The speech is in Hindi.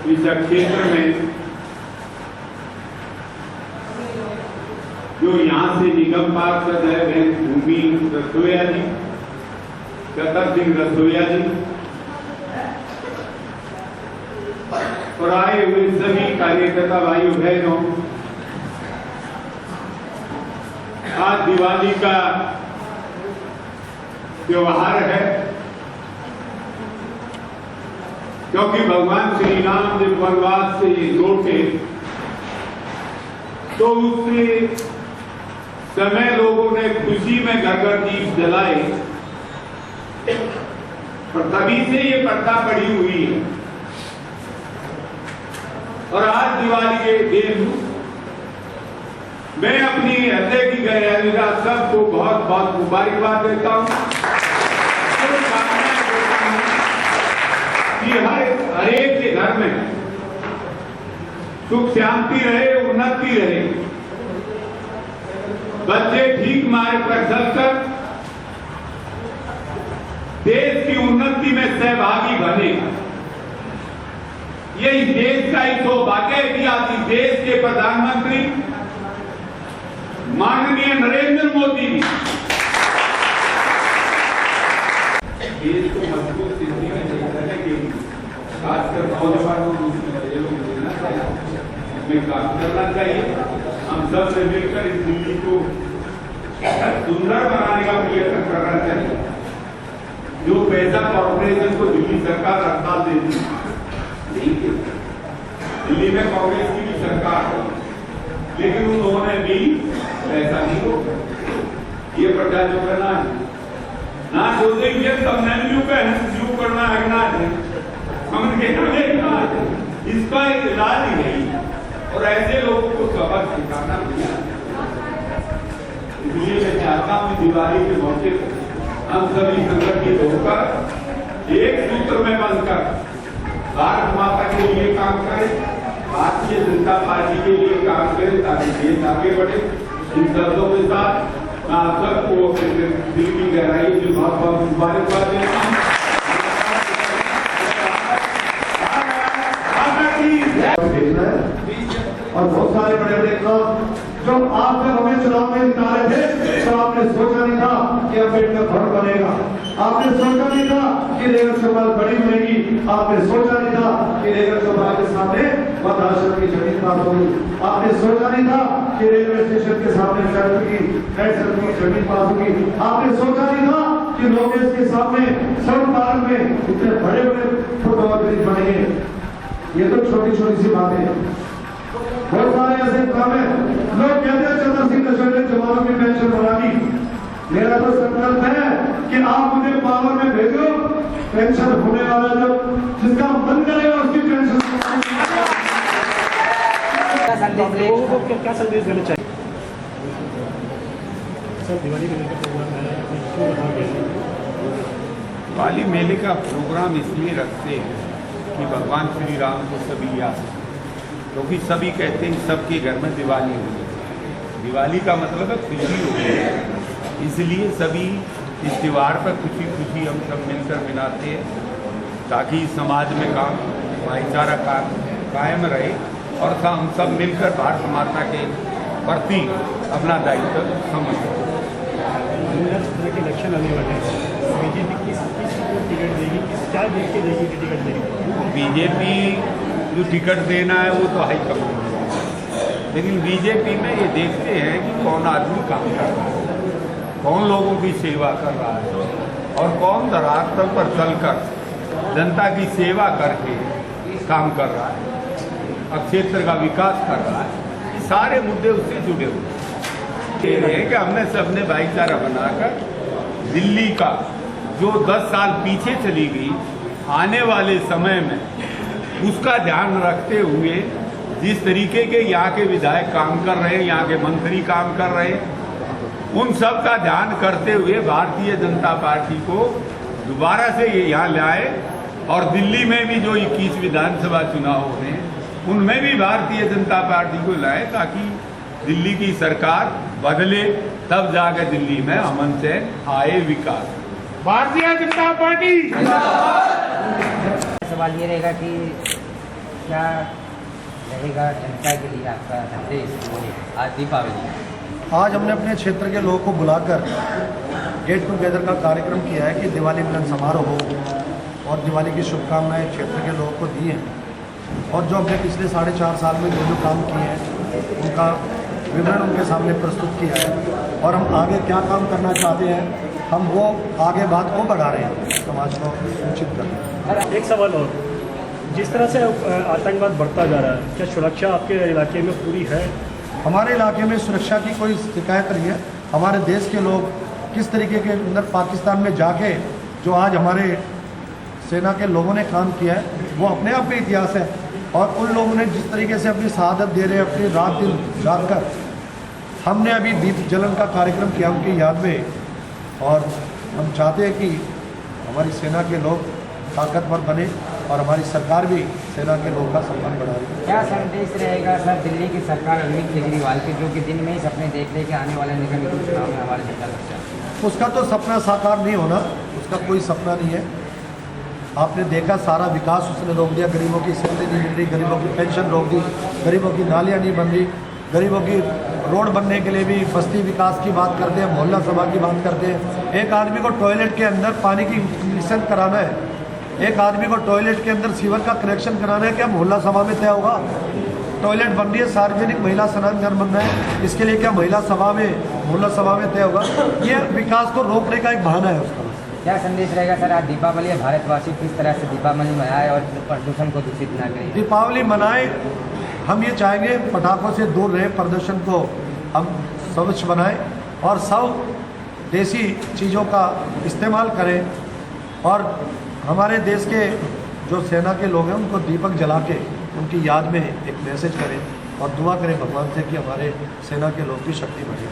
इस क्षेत्र में जो यहाँ से निगम पार्षद है बहन भूमि रसोया जी, कतर सिंह रसोया जी और आए हुए सभी कार्यकर्ता भाई बहनों, आज दिवाली का त्योहार है, क्योंकि भगवान श्री राम जब वनवास से लौटे तो उससे समय लोगों ने खुशी में घर घर दीप जलाए और तभी से ये प्रथा पड़ी हुई है। और आज दिवाली के दिन मैं अपनी हृदय की गहराई का सबको बहुत बहुत मुबारकबाद देता हूं कि हर एक के घर में सुख शांति रहे, उन्नति रहे, बच्चे ठीक मार्ग पर चलकर देश की उन्नति में सहभागी बने। ये इस देश का ही सौभाग्य है कि आज इस देश के प्रधानमंत्री माननीय नरेंद्र मोदी जी देश को मजबूत स्थिति में लेकर के खासकर नौजवानों को काम करना चाहिए। हम सब से मिलकर इस दिल्ली को सुंदर बनाने का प्रयत्न करना चाहिए। जो पैसा कॉर्पोरेशन को दिल्ली सरकार हड़ताल देती है, दिल्ली में कांग्रेस की भी सरकार है, लेकिन उन्होंने भी ऐसा नहीं रोका। ये प्रजा जो करना है ना जो देखिए तब नहीं क्यों करना है ना हमने इसका एक इलाज ही नहीं और ऐसे लोगों को सबक सिखाना चाहिए। इसलिए मैं चाहता हूं दिवाली के मौके पर हम सभी संगठित होकर एक सूत्र में बनकर भारत माता के लिए काम करें, भारतीय जनता पार्टी के लिए काम करें ताकि देश आगे बढ़े। इन शब्दों के साथ मैं आप सबको दिल की गहराई से बहुत बहुत मुबारकबाद देता हूँ। और बहुत सारे बड़े बड़े काम जो आप जब हमें चुनाव में जिता रहे थे तो आपने सोचा नहीं था कि अम्बेडकर भवन बनेगा, आपने सोचा नहीं था कि रेगन सभा बड़ी बनेगी, आपने सोचा नहीं था कि रेगन सभा के सामने वृद्धाश्रम की जमीन पास होगी, आपने सोचा नहीं था कि रेलवे स्टेशन के सामने सड़क की जमीन पास होगी, आपने सोचा नहीं था कि लोकेश के सामने सड़क पार्क में इतने बड़े बड़े फुटओवर ब्रिज बनेंगे। ये तो छोटी छोटी सी बातें हैं, बहुत सारे ऐसे काम है। लोग कहते हैं चंद्र सिंह ने जवानों की पेंशन बढ़ा दी। मेरा तो संकल्प है कि आप मुझे पावर में भेजो, पेंशन होने वाला जो जिसका मन करेगा उसकी पेंशन। लोगों को क्या संदेश देना चाहिए सर? दिवाली मेले का प्रोग्राम है, दिवाली मेले का प्रोग्राम इसलिए रखते हैं कि भगवान श्री राम को सभी याद, क्योंकि सभी कहते हैं सबके घर में दिवाली होगी। दिवाली का मतलब है खुशी होगी, इसलिए सभी इस त्योहार पर खुशी खुशी हम सब मिलकर मनाते हैं ताकि समाज में काम भाईचारा कायम रहे और हम सब मिलकर भारत माता के प्रति अपना दायित्व समझते हैं। 2017 के इलेक्शन आने वाले हैं, बीजेपी किस को टिकट देगी, क्या देख के देगी टिकट देगी? बीजेपी जो टिकट देना है वो तो हाईकमान है, लेकिन बीजेपी में ये देखते हैं कि कौन आदमी काम कर रहा है, कौन लोगों की सेवा कर रहा है और कौन धरातल पर चलकर जनता की सेवा करके काम कर रहा है और क्षेत्र का विकास कर रहा है। ये सारे मुद्दे उससे जुड़े हुए हैं कि हमने सबने भाईचारा बनाकर दिल्ली का जो 10 साल पीछे चली गई, आने वाले समय में उसका ध्यान रखते हुए जिस तरीके के यहाँ के विधायक काम कर रहे हैं, यहाँ के मंत्री काम कर रहे हैं, उन सब का ध्यान करते हुए भारतीय जनता पार्टी को दोबारा से ये यहाँ लाए और दिल्ली में भी जो 21 विधानसभा चुनाव हो रहे हैं उनमें भी भारतीय जनता पार्टी को लाए ताकि दिल्ली की सरकार बदले, तब जाकर दिल्ली में अमन से आए विकास। भारतीय जनता पार्टी। सवाल ये रहेगा कि क्या रहेगा जनता के लिए आपका संदेश आज दीपावली? आज हमने अपने क्षेत्र के लोगों को बुलाकर गेट टुगेदर का कार्यक्रम किया है कि दिवाली मिलन समारोह हो और दिवाली की शुभकामनाएं क्षेत्र के लोगों को दी हैं और जो हमने पिछले 4.5 साल में जो काम किए हैं उनका विवरण उनके सामने प्रस्तुत किया है और हम आगे क्या काम करना चाहते हैं, हम वो आगे बात को बढ़ा रहे हैं, समाज को सूचित कर रहे हैं। एक सवाल और, जिस तरह से आतंकवाद बढ़ता जा रहा है, क्या सुरक्षा आपके इलाके में पूरी है? हमारे इलाके में सुरक्षा की कोई शिकायत नहीं है। हमारे देश के लोग किस तरीके के अंदर पाकिस्तान में जाके जो आज हमारे सेना के लोगों ने काम किया है वो अपने आप में इतिहास है और उन लोगों ने जिस तरीके से अपनी शहादत दे रहे हैं अपनी रात दिन जाग कर, हमने अभी दीप जलन का कार्यक्रम किया उनकी याद में और हम चाहते हैं कि हमारी सेना के लोग ताकतवर बने और हमारी सरकार भी सेना के लोगों का सम्मान बढ़ा रही है। क्या संदेश रहेगा सर दिल्ली की सरकार अरविंद केजरीवाल के, जो कि दिन में ही सपने देख रहे कि आने वाले निगम निगम चुनाव में हमारे जनता लग? उसका तो सपना साकार नहीं होना, उसका कोई सपना नहीं है। आपने देखा सारा विकास उसने रोक दिया, गरीबों की सैलरी नहीं मिल रही, गरीबों की पेंशन रोक दी, गरीबों की नालियाँ नहीं बन रही, गरीबों की रोड बनने के लिए भी बस्ती विकास की बात करते हैं, मोहल्ला सभा की बात करते हैं। एक आदमी को टॉयलेट के अंदर पानी की कनेक्शन कराना है, एक आदमी को टॉयलेट के अंदर सीवर का कनेक्शन कराना है, क्या मोहल्ला सभा में तय होगा? टॉयलेट बन रही है, सार्वजनिक महिला स्नान घर बन रहा है, इसके लिए क्या महिला सभा में मोहल्ला सभा में तय होगा? ये विकास को रोकने का एक बहाना है उसका। क्या संदेश रहेगा सर आज दीपावली है, भारतवासी किस तरह से दीपावली मनाए और प्रदूषण को दूषित ना करें? दीपावली मनाए, हम ये चाहेंगे पटाखों से दूर रहे, प्रदूषण को हम स्वच्छ बनाएं और सब देसी चीज़ों का इस्तेमाल करें और हमारे देश के जो सेना के लोग हैं उनको दीपक जला के उनकी याद में एक मैसेज करें और दुआ करें भगवान से कि हमारे सेना के लोग की शक्ति बढ़े।